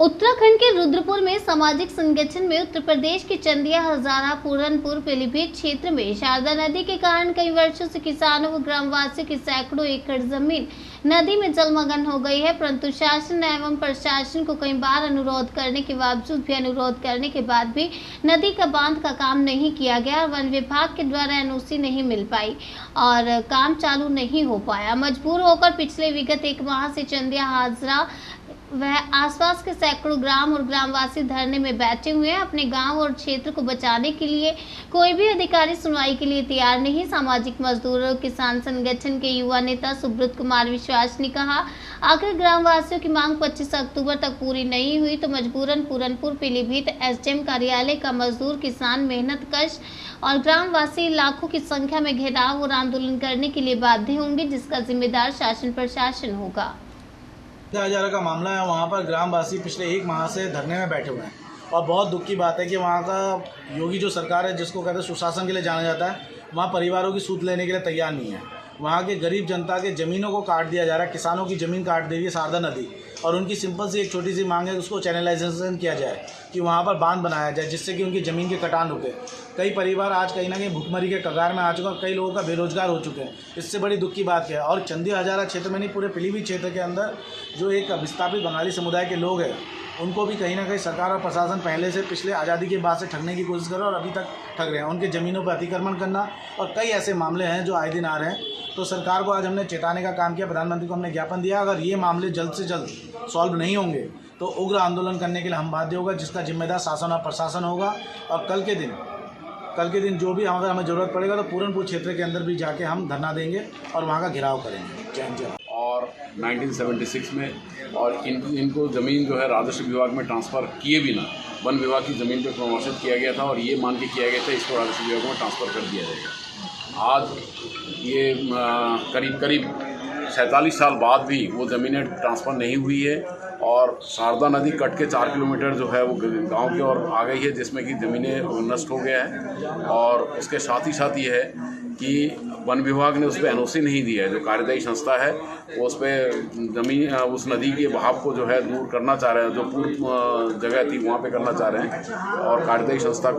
उत्तराखंड के रुद्रपुर में सामाजिक संगठन में उत्तर प्रदेश के चंदिया हजारा पूरनपुर पीलीभीत क्षेत्र में शारदा नदी के कारण कई वर्षों से किसानों व ग्रामवासियों की सैकड़ों एकड़ जमीन नदी में जलमग्न हो गई है, परंतु शासन एवं प्रशासन को कई बार अनुरोध करने के बाद भी नदी का बांध का काम नहीं किया गया। वन विभाग के द्वारा एनओसी नहीं मिल पाई और काम चालू नहीं हो पाया। मजबूर होकर पिछले विगत एक माह से चंदिया हाजरा वह आसपास के सैकड़ों ग्राम और ग्रामवासी धरने में बैठे हुए हैं। अपने गांव और क्षेत्र को बचाने के लिए कोई भी अधिकारी सुनवाई के लिए तैयार नहीं। सामाजिक मजदूर और किसान संगठन के युवा नेता सुब्रत कुमार विश्वास ने कहा, अगर ग्रामवासियों की मांग 25 अक्टूबर तक पूरी नहीं हुई तो मजबूरन पूरनपुर पीलीभीत एसडीएम कार्यालय का मजदूर, किसान, मेहनत कश और ग्रामवासी लाखों की संख्या में घेराव और आंदोलन करने के लिए बाध्य होंगे, जिसका जिम्मेदार शासन प्रशासन होगा। हजारा का मामला है। वहाँ पर ग्रामवासी पिछले एक माह से धरने में बैठे हुए हैं और बहुत दुख की बात है कि वहाँ का योगी जो सरकार है, जिसको कहते हैं सुशासन के लिए जाना जाता है, वहाँ परिवारों की सूद लेने के लिए तैयार नहीं है। वहाँ के गरीब जनता के ज़मीनों को काट दिया जा रहा है। किसानों की ज़मीन काट दे रही है शारदा नदी, और उनकी सिंपल सी एक छोटी सी मांग है, उसको चैनलाइजेशन किया जाए कि वहाँ पर बांध बनाया जाए, जिससे कि उनकी ज़मीन के कटान रुके। कई परिवार आज कहीं ना कहीं भुखमरी के कगार में आ चुके हैं, कई लोगों का बेरोजगार हो चुके हैं। इससे बड़ी दुख की बात क्या है। और चंदिया हजारा क्षेत्र में नहीं, पूरे पीलीभीत क्षेत्र के अंदर जो एक विस्थापित बंगाली समुदाय के लोग हैं, उनको भी कहीं ना कहीं सरकार और प्रशासन पहले से पिछले आज़ादी के बाद से ठगने की कोशिश कर रहा है और अभी तक ठग रहे हैं। उनके ज़मीनों पर अतिक्रमण करना और कई ऐसे मामले हैं जो आए दिन आ रहे हैं। तो सरकार को आज हमने चेताने का काम किया, प्रधानमंत्री को हमने ज्ञापन दिया, अगर ये मामले जल्द से जल्द सॉल्व नहीं होंगे तो उग्र आंदोलन करने के लिए हम बाध्य होगा, जिसका जिम्मेदार शासन और प्रशासन होगा। और कल के दिन जो भी अगर हमें ज़रूरत पड़ेगा तो पूरनपुर क्षेत्र के अंदर भी जाके हम धरना देंगे और वहाँ का घेराव करेंगे। जय। और 1976 में और इनको ज़मीन जो है राजस्व विभाग में ट्रांसफ़र किए बिना वन विभाग की ज़मीन पर प्रमोशन किया गया था और ये मान के किया गया था इसको राजस्व विभाग में ट्रांसफ़र कर दिया जाएगा। आज ये करीब 47 साल बाद भी वो ज़मीनें ट्रांसफ़र नहीं हुई है और शारदा नदी कट के 4 किलोमीटर जो है वो गांव की ओर आ गई है, जिसमें कि ज़मीनें नष्ट हो गया है। और उसके साथ ही ये है कि वन विभाग ने उस पर एनओसी नहीं दिया है। जो कार्यदायी संस्था है वो उस पर उस नदी के बहाव को जो है दूर करना चाह रहे हैं, जो पूर्व जगह थी वहाँ पे करना चाह रहे हैं और कार्यदायी संस्था को